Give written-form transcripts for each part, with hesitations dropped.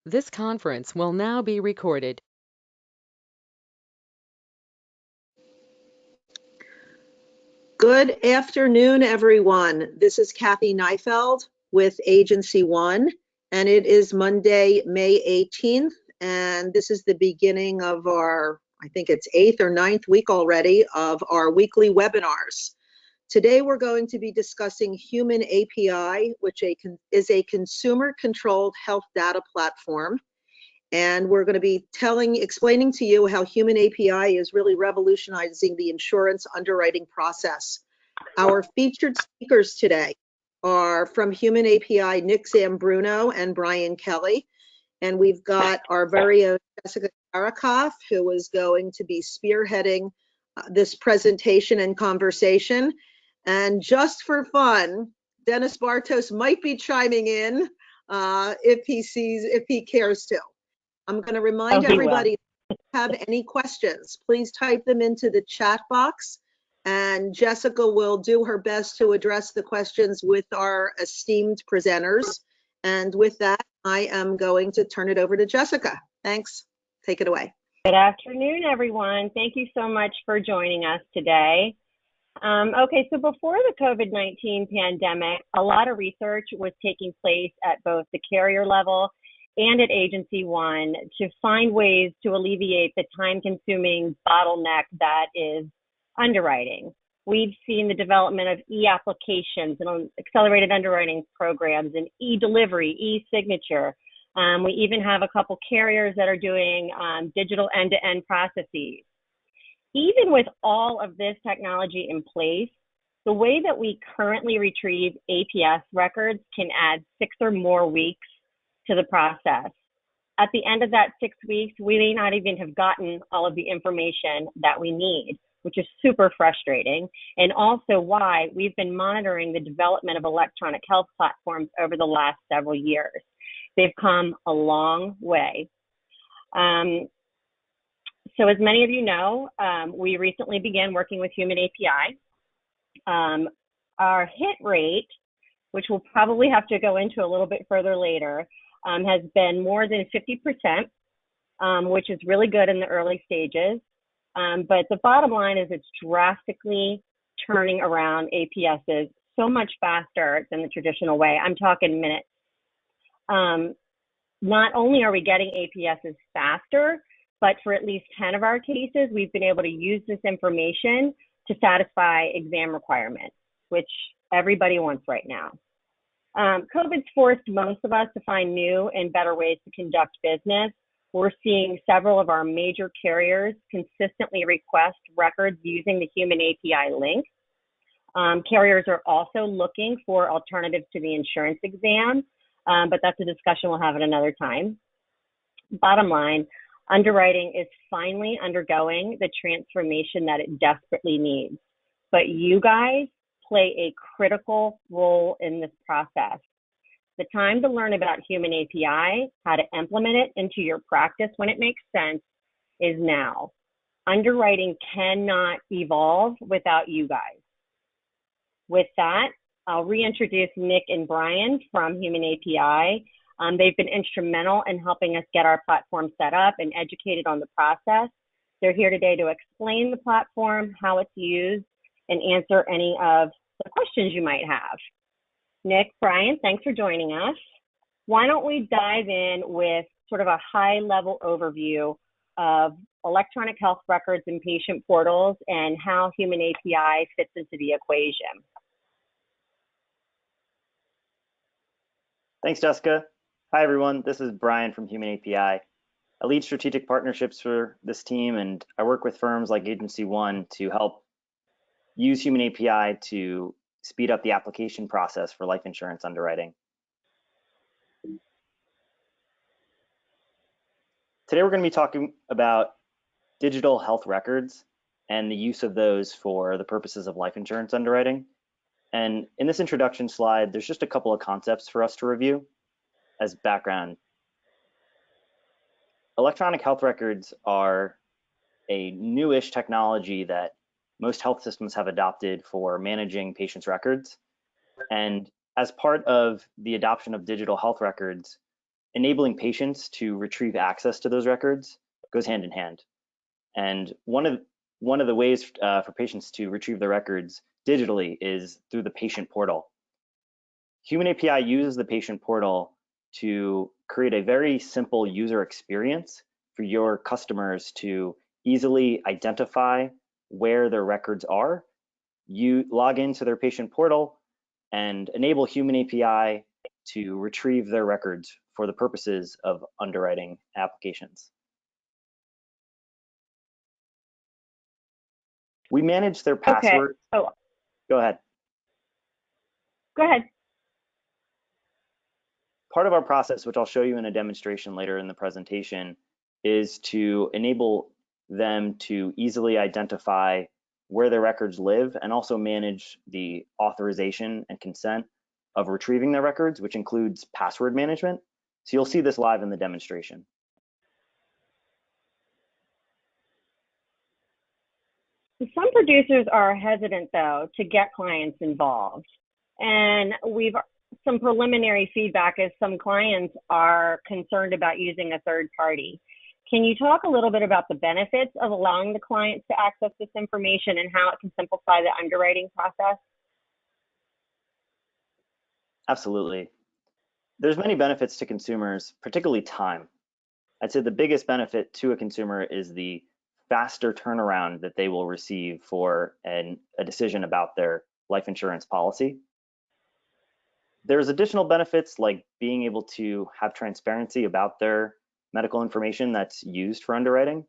This conference will now be recorded. Good afternoon, everyone. This is Kathy Neifeld with AgencyONE, and it is Monday, May 18th, and this is the beginning of our, I think it's 8th or 9th week already, of our weekly webinars. Today, we're going to be discussing Human API, which is a consumer-controlled health data platform. And we're going to be explaining to you how Human API is really revolutionizing the insurance underwriting process. Our featured speakers today are from Human API, Nick Zambruno and Brian Kelly. And we've got our very own Jessica Karakoff, who is going to be spearheading this presentation and conversation. And just for fun, Dennis Bartos might be chiming in if he cares to. I'm going to remind everybody, if you have any questions, please type them into the chat box, and Jessica will do her best to address the questions with our esteemed presenters. And with that, I am going to turn it over to Jessica. Thanks. Take it away. Good afternoon, everyone. Thank you so much for joining us today. Okay, so before the COVID-19 pandemic, a lot of research was taking place at both the carrier level and at AgencyONE to find ways to alleviate the time-consuming bottleneck that is underwriting. We've seen the development of e-applications and accelerated underwriting programs and e-delivery, e-signature. We even have a couple carriers that are doing digital end-to-end processes. Even with all of this technology in place, the way that we currently retrieve APS records can add 6 or more weeks to the process. At the end of that 6 weeks, we may not even have gotten all of the information that we need, which is super frustrating, and also why we've been monitoring the development of electronic health platforms over the last several years. They've come a long way. So as many of you know, we recently began working with Human API. Our hit rate, which we'll probably have to go into a little bit further later, has been more than 50%, which is really good in the early stages. But the bottom line is it's drastically turning around APSs so much faster than the traditional way. I'm talking minutes. Not only are we getting APSs faster, but for at least 10 of our cases, we've been able to use this information to satisfy exam requirements, which everybody wants right now. COVID's forced most of us to find new and better ways to conduct business. We're seeing several of our major carriers consistently request records using the Human API link. Carriers are also looking for alternatives to the insurance exam, but that's a discussion we'll have at another time. Bottom line, underwriting is finally undergoing the transformation that it desperately needs. But you guys play a critical role in this process. The time to learn about Human API, how to implement it into your practice when it makes sense, is now. Underwriting cannot evolve without you guys. With that, I'll reintroduce Nick and Brian from Human API. They've been instrumental in helping us get our platform set up and educated on the process. They're here today to explain the platform, how it's used, and answer any of the questions you might have. Nick, Brian, thanks for joining us. Why don't we dive in with sort of a high-level overview of electronic health records and patient portals and how Human API fits into the equation. Thanks, Jessica. Hi, everyone. This is Brian from Human API. I lead strategic partnerships for this team, and I work with firms like AgencyONE to help use Human API to speed up the application process for life insurance underwriting. Today, we're going to be talking about digital health records and the use of those for the purposes of life insurance underwriting. And in this introduction slide, there's just a couple of concepts for us to review as background. Electronic health records are a newish technology that most health systems have adopted for managing patients' records. And as part of the adoption of digital health records, enabling patients to retrieve access to those records goes hand in hand. And one of the ways for patients to retrieve their records digitally is through the patient portal. Human API uses the patient portal to create a very simple user experience for your customers to easily identify where their records are. You log into their patient portal and enable Human API to retrieve their records for the purposes of underwriting applications. We manage their password. Okay. Oh, Go ahead. go ahead. Part of our process, which I'll show you in a demonstration later in the presentation, is to enable them to easily identify where their records live and also manage the authorization and consent of retrieving their records, which includes password management. So you'll see this live in the demonstration. Some producers are hesitant, though, to get clients involved. And we've some preliminary feedback is some clients are concerned about using a third party. Can you talk a little bit about the benefits of allowing the clients to access this information and how it can simplify the underwriting process? Absolutely. There's many benefits to consumers, particularly time. I'd say the biggest benefit to a consumer is the faster turnaround that they will receive for a decision about their life insurance policy. There's additional benefits like being able to have transparency about their medical information that's used for underwriting.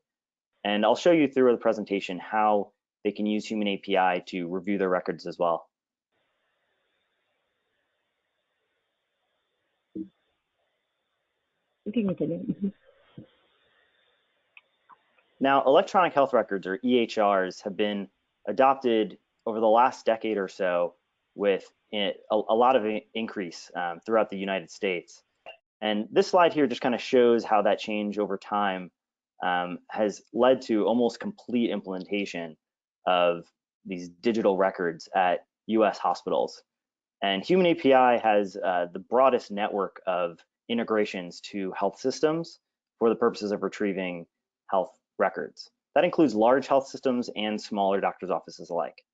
And I'll show you through the presentation how they can use Human API to review their records as well. You can continue. Now, electronic health records, or EHRs, have been adopted over the last decade or so with a lot of increase throughout the United States. And this slide here just kind of shows how that change over time has led to almost complete implementation of these digital records at US hospitals. And Human API has the broadest network of integrations to health systems for the purposes of retrieving health records. That includes large health systems and smaller doctors' offices alike.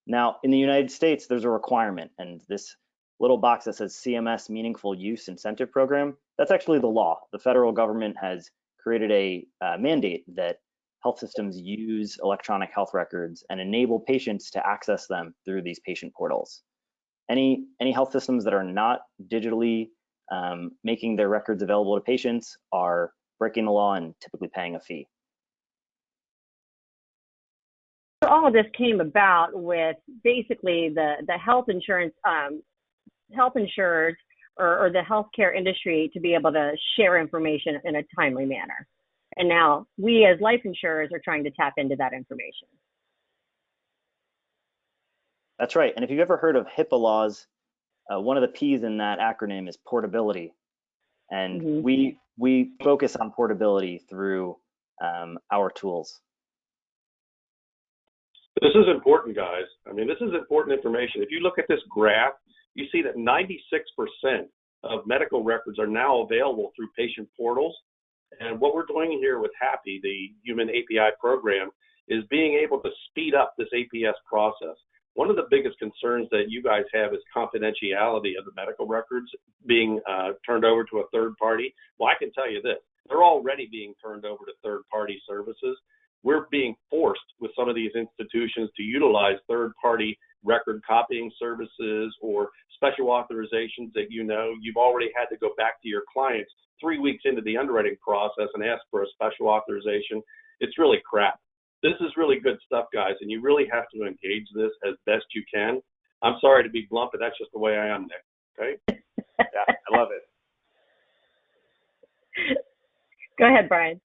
Now, in the United States, there's a requirement, and this little box that says CMS Meaningful Use Incentive Program, that's actually the law. The federal government has created a mandate that health systems use electronic health records and enable patients to access them through these patient portals. Any health systems that are not digitally making their records available to patients are breaking the law and typically paying a fee. All of this came about with basically the health insurance, health insurers or the healthcare industry to be able to share information in a timely manner. And now we as life insurers are trying to tap into that information. That's right. And if you've ever heard of HIPAA laws, one of the P's in that acronym is portability. And we focus on portability through our tools. This is important, guys. I mean, this is important information. If you look at this graph, you see that 96% of medical records are now available through patient portals. And what we're doing here with HAPI, the Human API program, is being able to speed up this APS process. One of the biggest concerns that you guys have is confidentiality of the medical records being turned over to a third party. Well, I can tell you this, they're already being turned over to third-party services. We're being forced with some of these institutions to utilize third-party record copying services or special authorizations that you've already had to go back to your clients 3 weeks into the underwriting process and ask for a special authorization. It's really crap. This is really good stuff, guys, and you really have to engage this as best you can. I'm sorry to be blunt, but that's just the way I am, Nick, okay? Yeah, I love it. Go ahead, Brian.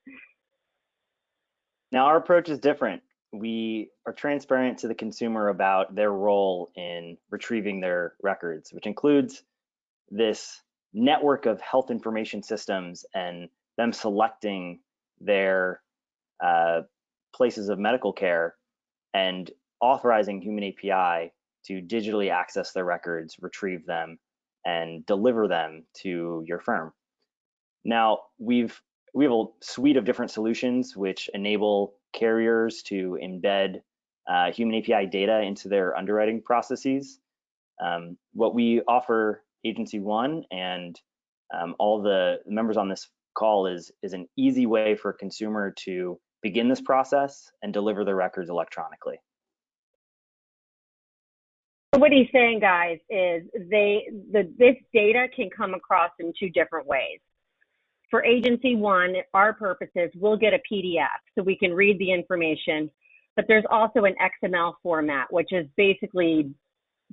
Now, our approach is different. We are transparent to the consumer about their role in retrieving their records, which includes this network of health information systems and them selecting their places of medical care and authorizing Human API to digitally access their records, retrieve them, and deliver them to your firm. Now, we have a suite of different solutions which enable carriers to embed human API data into their underwriting processes. What we offer AgencyONE and all the members on this call is an easy way for a consumer to begin this process and deliver their records electronically. What he's saying, guys, is this data can come across in two different ways. For AgencyONE, our purposes, we'll get a PDF so we can read the information, but there's also an XML format, which is basically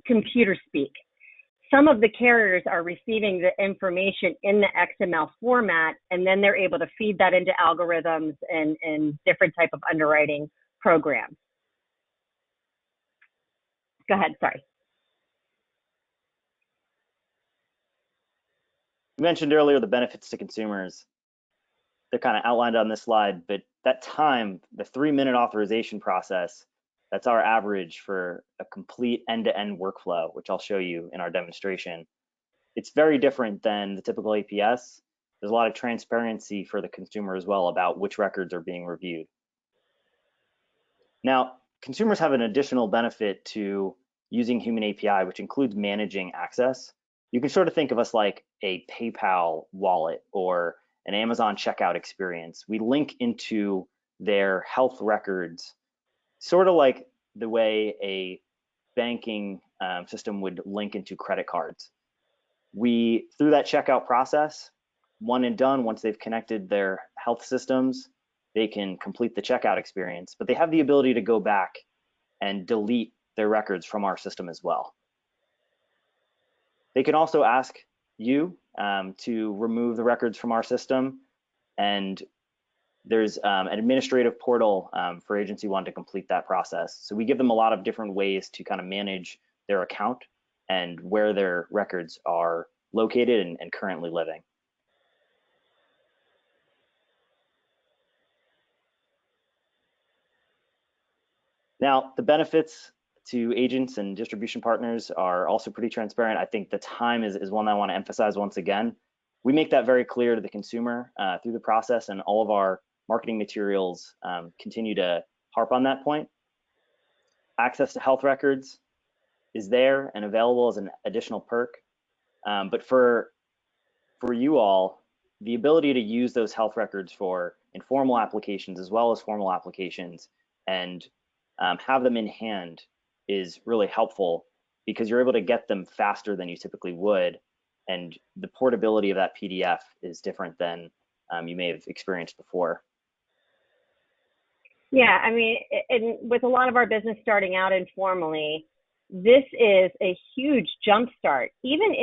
computer speak. Some of the carriers are receiving the information in the XML format, and then they're able to feed that into algorithms and different type of underwriting programs. Go ahead, sorry. You mentioned earlier the benefits to consumers. They're kind of outlined on this slide, but that time, the 3-minute authorization process, that's our average for a complete end-to-end workflow, which I'll show you in our demonstration. It's very different than the typical APS. There's a lot of transparency for the consumer as well about which records are being reviewed. Now, consumers have an additional benefit to using Human API, which includes managing access. You can sort of think of us like a PayPal wallet or an Amazon checkout experience. We link into their health records, sort of like the way a banking system would link into credit cards. Through that checkout process, one and done, once they've connected their health systems, they can complete the checkout experience, but they have the ability to go back and delete their records from our system as well. They can also ask you to remove the records from our system, and there's an administrative portal for AgencyONE to complete that process. So we give them a lot of different ways to kind of manage their account and where their records are located and currently living. Now, the benefits to agents and distribution partners are also pretty transparent. I think the time is one I want to emphasize once again. We make that very clear to the consumer through the process, and all of our marketing materials continue to harp on that point. Access to health records is there and available as an additional perk. But for you all, the ability to use those health records for informal applications as well as formal applications and have them in hand is really helpful because you're able to get them faster than you typically would. And the portability of that PDF is different than you may have experienced before. Yeah, I mean, and with a lot of our business starting out informally, this is a huge jumpstart. Even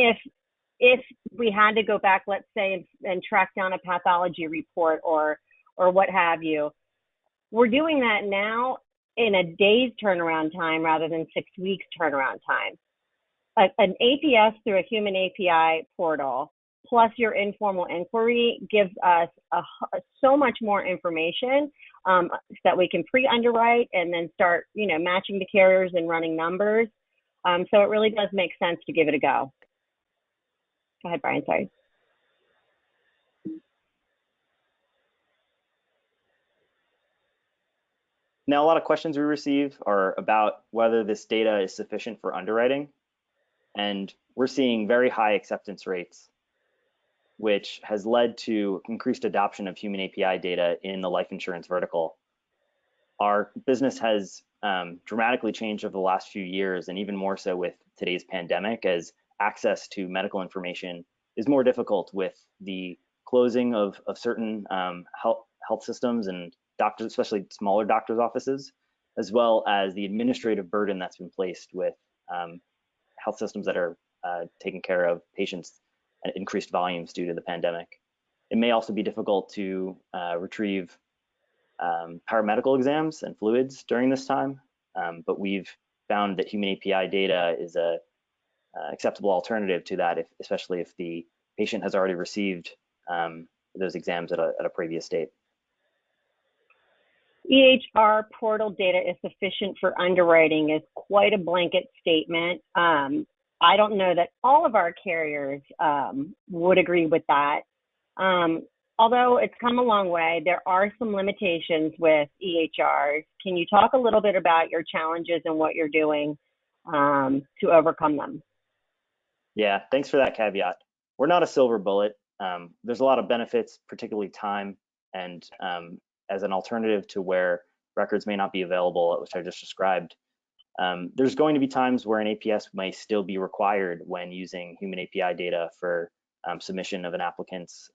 if we had to go back, let's say, and track down a pathology report or what have you, we're doing that now in a day's turnaround time rather than 6 weeks turnaround time. An APS through a human API portal plus your informal inquiry gives us so much more information that we can pre-underwrite and then start, matching the carriers and running numbers. So it really does make sense to give it a go. Go ahead, Brian, sorry. Now, a lot of questions we receive are about whether this data is sufficient for underwriting. And we're seeing very high acceptance rates, which has led to increased adoption of human API data in the life insurance vertical. Our business has dramatically changed over the last few years, and even more so with today's pandemic, as access to medical information is more difficult with the closing of certain health systems and doctors, especially smaller doctors' offices, as well as the administrative burden that's been placed with health systems that are taking care of patients at increased volumes due to the pandemic. It may also be difficult to retrieve paramedical exams and fluids during this time, but we've found that human API data is a acceptable alternative to that, especially if the patient has already received those exams at a previous date. EHR portal data is sufficient for underwriting is quite a blanket statement. I don't know that all of our carriers would agree with that. Although it's come a long way, there are some limitations with EHRs. Can you talk a little bit about your challenges and what you're doing to overcome them? Yeah, thanks for that caveat. We're not a silver bullet. There's a lot of benefits, particularly time, and as an alternative to where records may not be available, which I just described. There's going to be times where an APS may still be required when using human API data for submission of an applicant's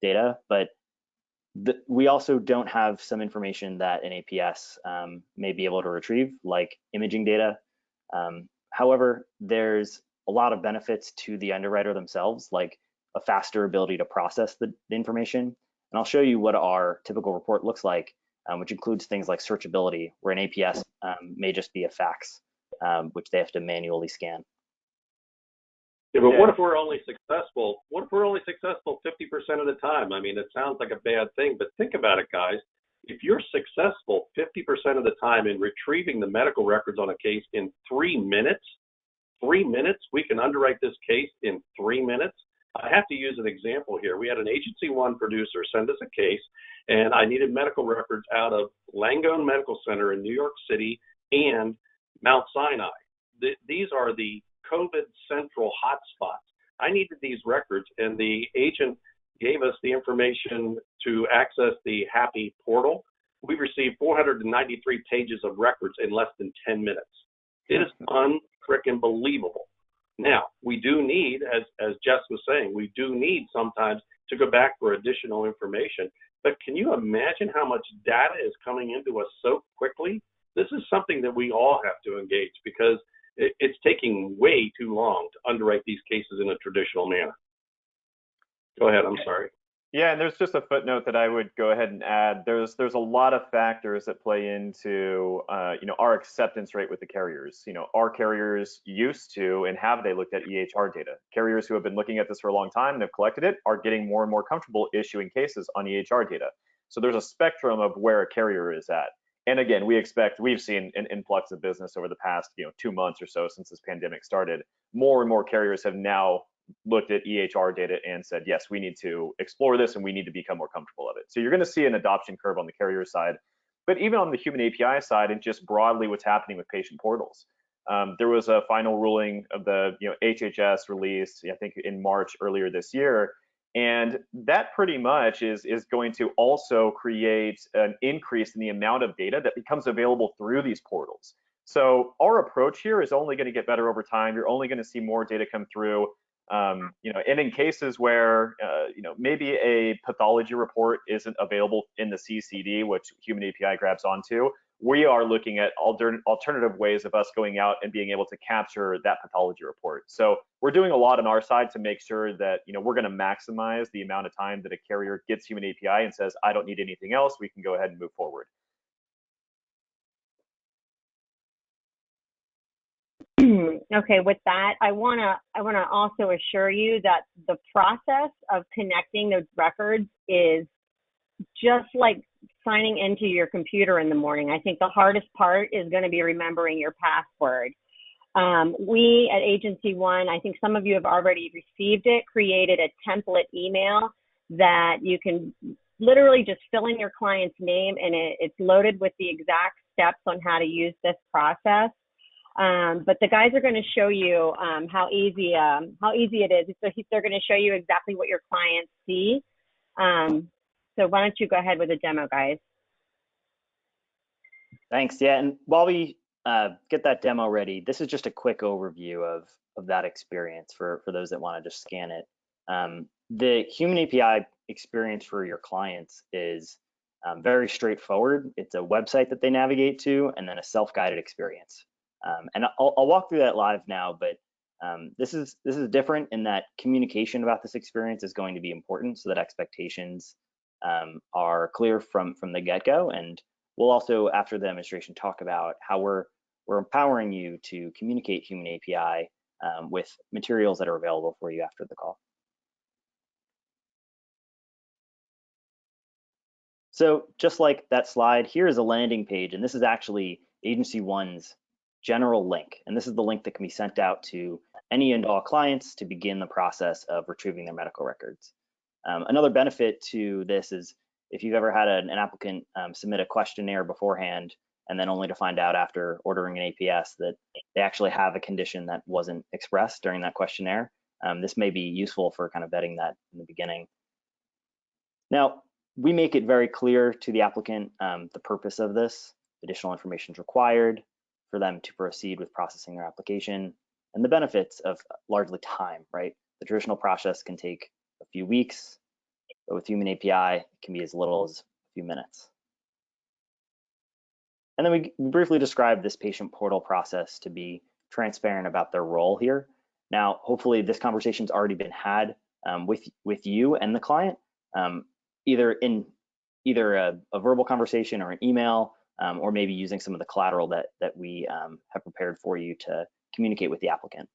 data, but we also don't have some information that an APS may be able to retrieve, like imaging data. However, there's a lot of benefits to the underwriter themselves, like a faster ability to process the information. And I'll show you what our typical report looks like, which includes things like searchability, where an APS may just be a fax, which they have to manually scan. Yeah, but what if we're only successful? What if we're only successful 50% of the time? I mean, it sounds like a bad thing, but think about it, guys. If you're successful 50% of the time in retrieving the medical records on a case in 3 minutes, we can underwrite this case in 3 minutes. I have to use an example here. We had an AgencyONE producer send us a case, and I needed medical records out of Langone Medical Center in New York City and Mount Sinai. These are the COVID central hotspots. I needed these records, and the agent gave us the information to access the HAPI portal. We received 493 pages of records in less than 10 minutes. It is unfreaking believable. Now, we do need, as Jess was saying, we do need sometimes to go back for additional information. But can you imagine how much data is coming into us so quickly? This is something that we all have to engage, because it's taking way too long to underwrite these cases in a traditional manner. Go ahead, I'm sorry. Yeah, and there's just a footnote that I would go ahead and add. There's a lot of factors that play into our acceptance rate with the carriers. Are carriers used to, and have they looked at EHR data? Carriers who have been looking at this for a long time and have collected it are getting more and more comfortable issuing cases on EHR data. So there's a spectrum of where a carrier is at. And again, we've seen an influx of business over the past 2 months or so since this pandemic started. More and more carriers have now looked at EHR data and said, yes, we need to explore this and we need to become more comfortable of it. So you're going to see an adoption curve on the carrier side, but even on the human API side, and just broadly what's happening with patient portals. There was a final ruling of the HHS released, I think in March earlier this year, and that pretty much is going to also create an increase in the amount of data that becomes available through these portals. So our approach here is only going to get better over time. You're only going to see more data come through. And in cases where maybe a pathology report isn't available in the CCD, which Human API grabs onto, we are looking at alternative ways of us going out and being able to capture that pathology report. So we're doing a lot on our side to make sure that we're going to maximize the amount of time that a carrier gets Human API and says, I don't need anything else. We can go ahead and move forward. Okay, with that, I wanna also assure you that the process of connecting those records is just like signing into your computer in the morning. I think the hardest part is going to be remembering your password. We at AgencyONE, I think some of you have already received it, created a template email that you can literally just fill in your client's name, and it's loaded with the exact steps on how to use this process. But the guys are going to show you how easy it is. So they're going to show you exactly what your clients see. So why don't you go ahead with a demo, guys? Thanks. Yeah, and while we get that demo ready, this is just a quick overview of that experience for those that want to just scan it. The Human API experience for your clients is very straightforward. It's a website that they navigate to, and then a self-guided experience. And I'll walk through that live now, but this is different in that communication about this experience is going to be important so that expectations are clear from the get-go. And we'll also, after the demonstration, talk about how we're empowering you to communicate Human API with materials that are available for you after the call. So just like that slide, here is a landing page, and this is actually AgencyONE's general link. And this is the link that can be sent out to any and all clients to begin the process of retrieving their medical records. Another benefit to this is if you've ever had an applicant submit a questionnaire beforehand and then only to find out after ordering an APS that they actually have a condition that wasn't expressed during that questionnaire, this may be useful for kind of vetting that in the beginning. Now, we make it very clear to the applicant the purpose of this. Additional information is required for them to proceed with processing their application, and the benefits of largely time, right? The traditional process can take a few weeks, but with Human API, it can be as little as a few minutes. And then we briefly describe this patient portal process to be transparent about their role here. Now, hopefully this conversation's already been had with you and the client, either in a verbal conversation or an email, or maybe using some of the collateral that we have prepared for you to communicate with the applicant.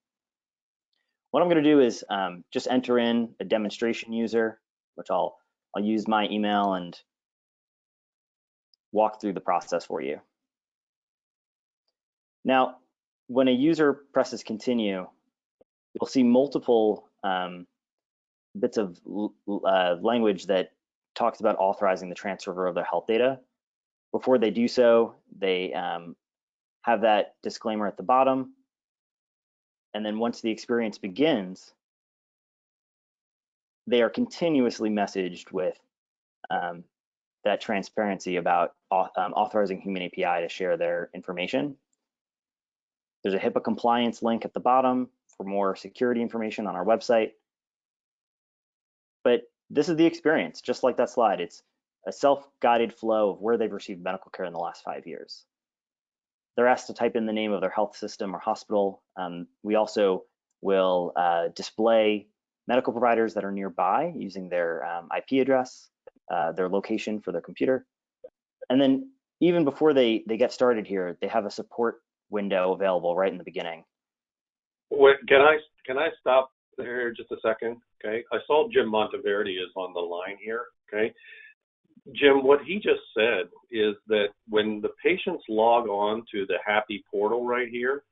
What I'm going to do is just enter in a demonstration user, which I'll use my email and walk through the process for you. Now, when a user presses continue, you'll see multiple bits of language that talks about authorizing the transfer of their health data. Before they do so, they have that disclaimer at the bottom. And then once the experience begins, they are continuously messaged with that transparency about authorizing Human API to share their information. There's a HIPAA compliance link at the bottom for more security information on our website. But this is the experience, just like that slide. It's a self-guided flow of where they've received medical care in the last 5 years. They're asked to type in the name of their health system or hospital. We also will display medical providers that are nearby using their IP address, their location for their computer. And then even before they get started here, they have a support window available right in the beginning. Wait, can I stop there just a second? Okay, I saw Jim Monteverde is on the line here. Okay, Jim, what he just said is that when the patients log on to the HAPI portal right here,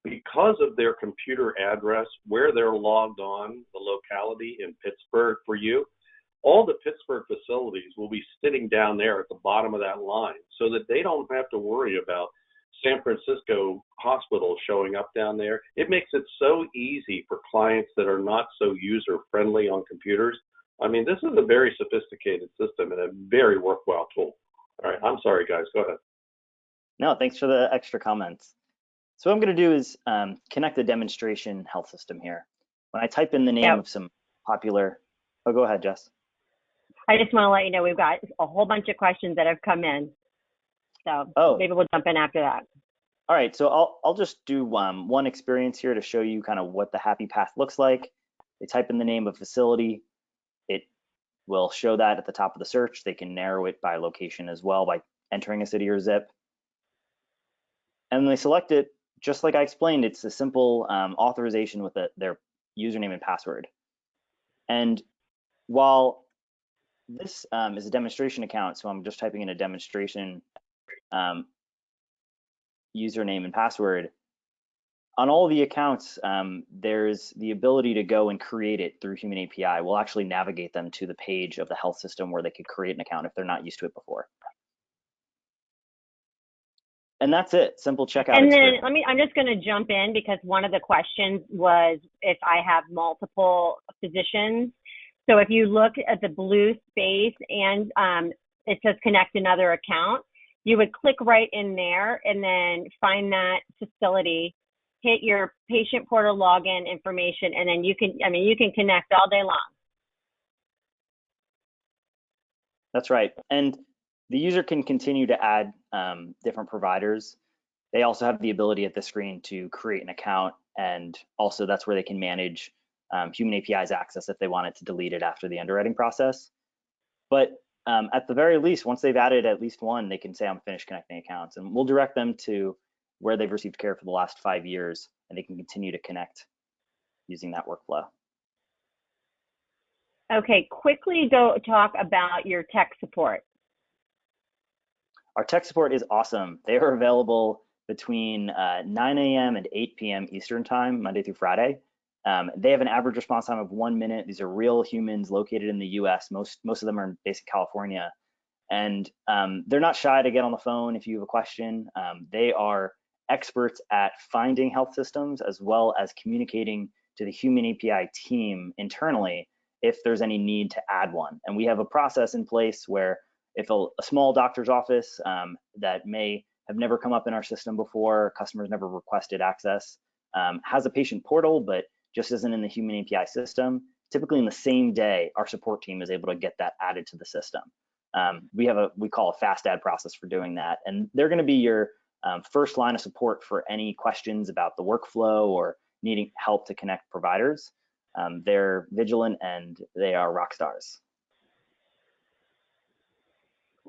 because of their computer address, where they're logged on, the locality in Pittsburgh for you, all the Pittsburgh facilities will be sitting down there at the bottom of that line so that they don't have to worry about San Francisco hospitals showing up down there. It makes it so easy for clients that are not so user-friendly on computers. I mean, this is a very sophisticated system and a very worthwhile tool. All right, I'm sorry, guys, go ahead. No, thanks for the extra comments. So what I'm going to do is connect the demonstration health system here. When I type in the name of some popular, oh, go ahead, Jess. I just want to let you know we've got a whole bunch of questions that have come in. So maybe we'll jump in after that. All right, so I'll just do one experience here to show you kind of what the HAPI path looks like. They type in the name of facility. It will show that at the top of the search. They can narrow it by location as well by entering a city or zip. And when they select it, just like I explained, it's a simple authorization with their username and password. And while this is a demonstration account, so I'm just typing in a demonstration username and password. On all the accounts, there's the ability to go and create it through Human API. We'll actually navigate them to the page of the health system where they could create an account if they're not used to it before. And that's it, simple checkout And experience. then I'm just going to jump in because one of the questions was if I have multiple physicians. So if you look at the blue space and it says connect another account, you would click right in there and then find that facility, hit your patient portal login information, and then you can connect all day long. That's right. And the user can continue to add different providers. They also have the ability at the screen to create an account, and also that's where they can manage Human API's access if they wanted to delete it after the underwriting process. But at the very least, once they've added at least one, they can say, I'm finished connecting accounts, and we'll direct them to where they've received care for the last 5 years, and they can continue to connect using that workflow. Okay, quickly go talk about your tech support. Our tech support is awesome. They are available between 9 a.m. and 8 p.m. Eastern time, Monday through Friday. They have an average response time of 1 minute. These are real humans located in the US. Most of them are based in California. And they're not shy to get on the phone if you have a question. They are experts at finding health systems as well as communicating to the human API team internally if there's any need to add one. And we have a process in place where if a small doctor's office that may have never come up in our system before, customers never requested access, has a patient portal, but just isn't in the human API system, typically in the same day, our support team is able to get that added to the system. We call a fast add process for doing that. And they're going to be your first line of support for any questions about the workflow or needing help to connect providers. They're vigilant and they are rock stars.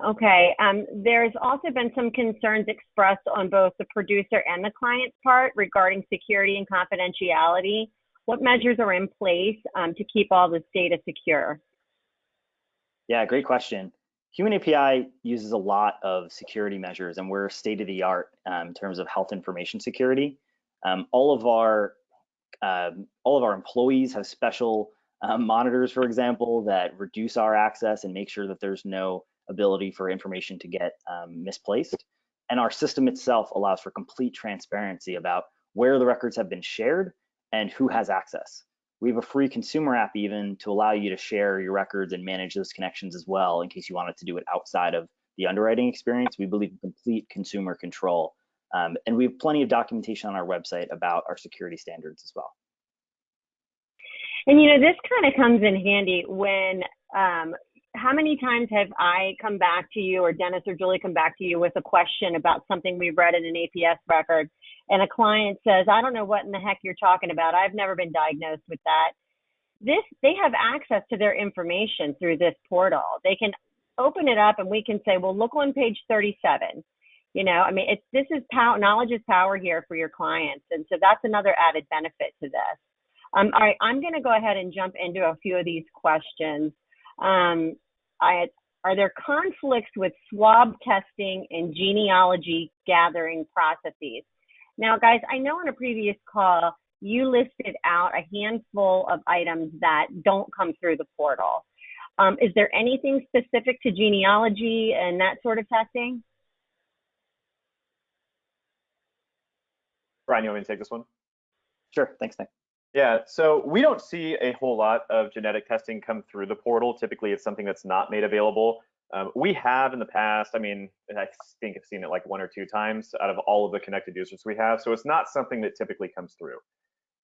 Okay, there's also been some concerns expressed on both the producer and the client's part regarding security and confidentiality. What measures are in place to keep all this data secure? Yeah, great question. Human API uses a lot of security measures, and we're state of the art in terms of health information security. All of our employees have special monitors, for example, that reduce our access and make sure that there's no ability for information to get misplaced. And our system itself allows for complete transparency about where the records have been shared and who has access. We have a free consumer app even to allow you to share your records and manage those connections as well in case you wanted to do it outside of the underwriting experience. We believe in complete consumer control. And we have plenty of documentation on our website about our security standards as well. And you know, this kind of comes in handy when, how many times have I come back to you or Dennis or Julie come back to you with a question about something we've read in an APS record and a client says, I don't know what in the heck you're talking about. I've never been diagnosed with that. They have access to their information through this portal. They can open it up and we can say, well, look on page 37. You know, I mean, this is knowledge is power here for your clients. And so that's another added benefit to this. All right, I'm going to go ahead and jump into a few of these questions. Are there conflicts with swab testing and genealogy gathering processes? Now, guys, I know in a previous call, you listed out a handful of items that don't come through the portal. Is there anything specific to genealogy and that sort of testing? Brian, you want me to take this one? Sure, thanks, Nick. Yeah, so we don't see a whole lot of genetic testing come through the portal. Typically, it's something that's not made available. We have in the past, I mean, I think I've seen it like 1 or 2 times out of all of the connected users we have. So it's not something that typically comes through.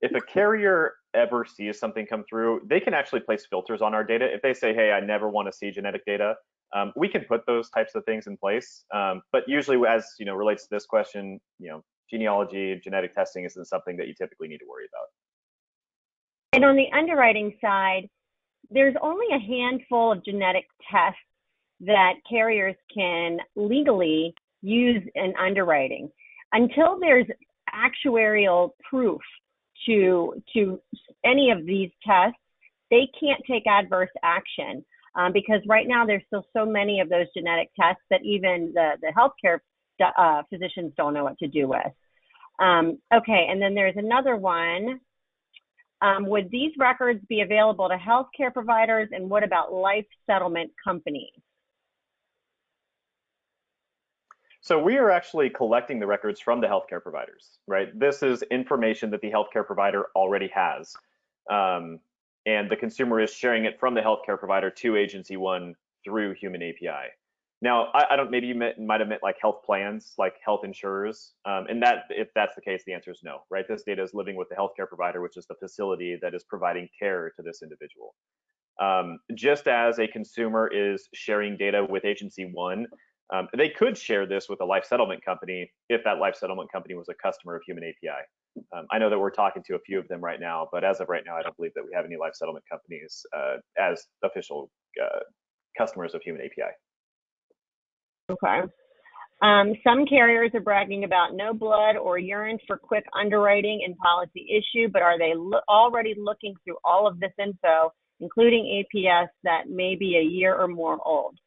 If a carrier ever sees something come through, they can actually place filters on our data. If they say, hey, I never want to see genetic data, we can put those types of things in place. But usually, as you know, relates to this question, you know, genealogy, genetic testing isn't something that you typically need to worry about. And on the underwriting side, there's only a handful of genetic tests that carriers can legally use in underwriting. Until there's actuarial proof to any of these tests, they can't take adverse action because right now there's still so many of those genetic tests that even the healthcare physicians don't know what to do with. Okay, and then there's another one. Would these records be available to healthcare providers, and what about life settlement companies? So we are actually collecting the records from the healthcare providers, right? This is information that the healthcare provider already has. And the consumer is sharing it from the healthcare provider to AgencyONE through Human API. Now, I don't, maybe you might have meant like health plans, like health insurers. And that, if that's the case, the answer is no, right? This data is living with the healthcare provider, which is the facility that is providing care to this individual. Just as a consumer is sharing data with AgencyONE, they could share this with a life settlement company if that life settlement company was a customer of Human API. I know that we're talking to a few of them right now, but as of right now, I don't believe that we have any life settlement companies as official customers of Human API. Okay. Some carriers are bragging about no blood or urine for quick underwriting and policy issue, but are they already looking through all of this info, including APS that may be a year or more old?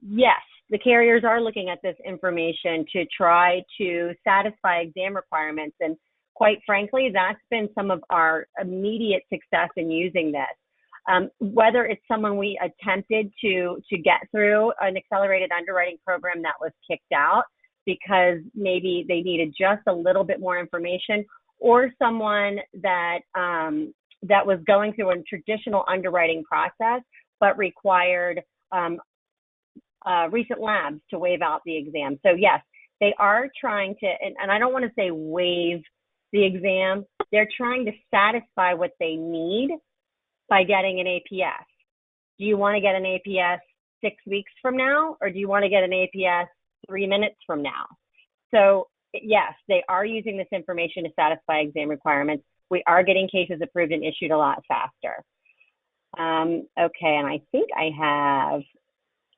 Yes, the carriers are looking at this information to try to satisfy exam requirements. And quite frankly, that's been some of our immediate success in using this. Whether it's someone we attempted to get through an accelerated underwriting program that was kicked out because maybe they needed just a little bit more information, or someone that that was going through a traditional underwriting process but required recent labs to waive out the exam. So yes, they are trying to, and I don't want to say waive the exam, they're trying to satisfy what they need by getting an APS. Do you want to get an APS 6 weeks from now, or do you want to get an APS 3 minutes from now? So yes, they are using this information to satisfy exam requirements. We are getting cases approved and issued a lot faster. Okay, and I think I have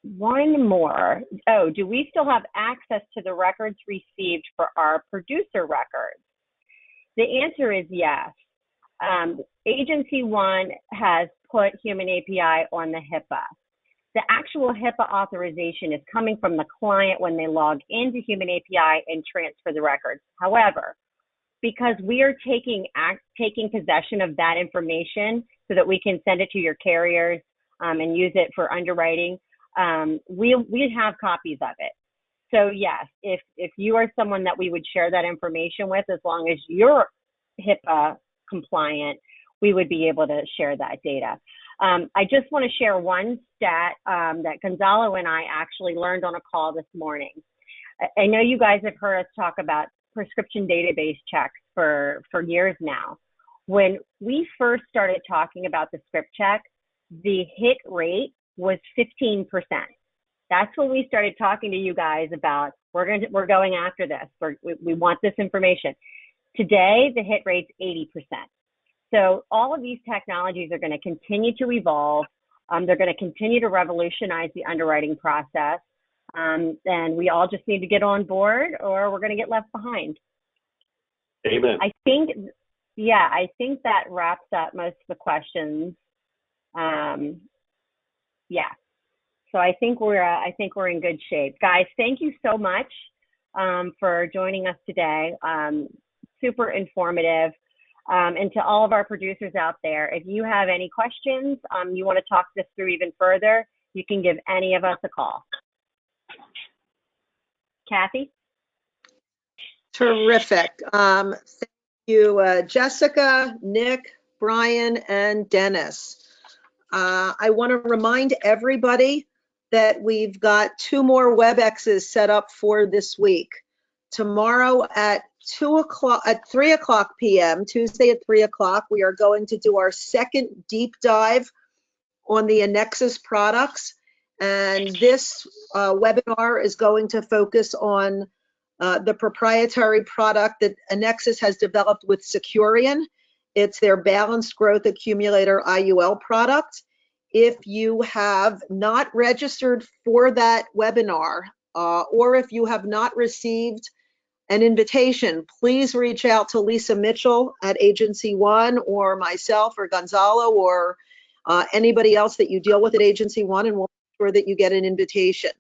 one more. Oh, do we still have access to the records received for our producer records? The answer is yes. AgencyONE has put Human API on the HIPAA. The actual HIPAA authorization is coming from the client when they log into Human API and transfer the records. However, because we are taking possession of that information so that we can send it to your carriers and use it for underwriting, we have copies of it. So yes, if you are someone that we would share that information with, as long as you're HIPAA compliant, we would be able to share that data. I just want to share one stat that Gonzalo and I actually learned on a call this morning. I know you guys have heard us talk about prescription database checks for years now. When we first started talking about the script check, the hit rate was 15%. That's when we started talking to you guys about, we're going after this. We want this information. Today, the hit rate's 80%. So all of these technologies are going to continue to evolve. They're going to continue to revolutionize the underwriting process. And we all just need to get on board, or we're going to get left behind. Amen. I think that wraps up most of the questions. Yeah. So I think we're in good shape. Guys, thank you so much for joining us today. Super informative. And to all of our producers out there, if you have any questions, you want to talk this through even further, you can give any of us a call. Kathy? Terrific. Thank you, Jessica, Nick, Brian, and Dennis. I want to remind everybody that we've got 2 more WebExes set up for this week. Tomorrow at 3 o'clock p.m., Tuesday at 3 o'clock, we are going to do our second deep dive on the Annexus products. And this webinar is going to focus on the proprietary product that Annexus has developed with Securian. It's their balanced growth accumulator IUL product. If you have not registered for that webinar, or if you have not received an invitation, please reach out to Lisa Mitchell at AgencyONE, or myself, or Gonzalo, or anybody else that you deal with at AgencyONE, and we'll make sure that you get an invitation.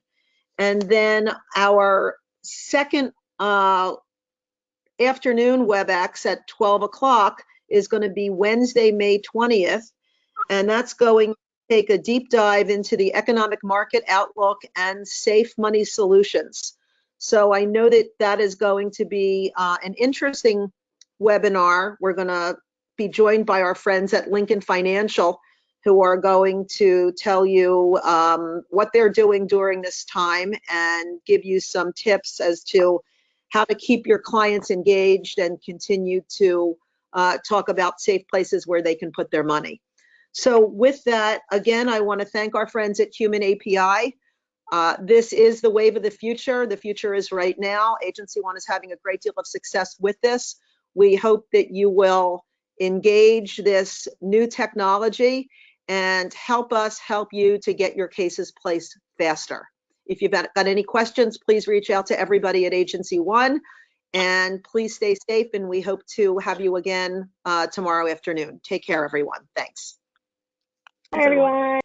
And then our second afternoon WebEx at 12 o'clock is going to be Wednesday, May 20th, and that's going to take a deep dive into the economic market outlook and safe money solutions. So I know that that is going to be an interesting webinar. We're going to be joined by our friends at Lincoln Financial, who are going to tell you what they're doing during this time and give you some tips as to how to keep your clients engaged and continue to talk about safe places where they can put their money. So with that, again, I want to thank our friends at Human API. This is the wave of the future. The future is right now. AgencyONE is having a great deal of success with this. We hope that you will engage this new technology and help us help you to get your cases placed faster. If you've got any questions, please reach out to everybody at AgencyONE, and please stay safe, and we hope to have you again tomorrow afternoon. Take care, everyone. Thanks. Hi, everyone.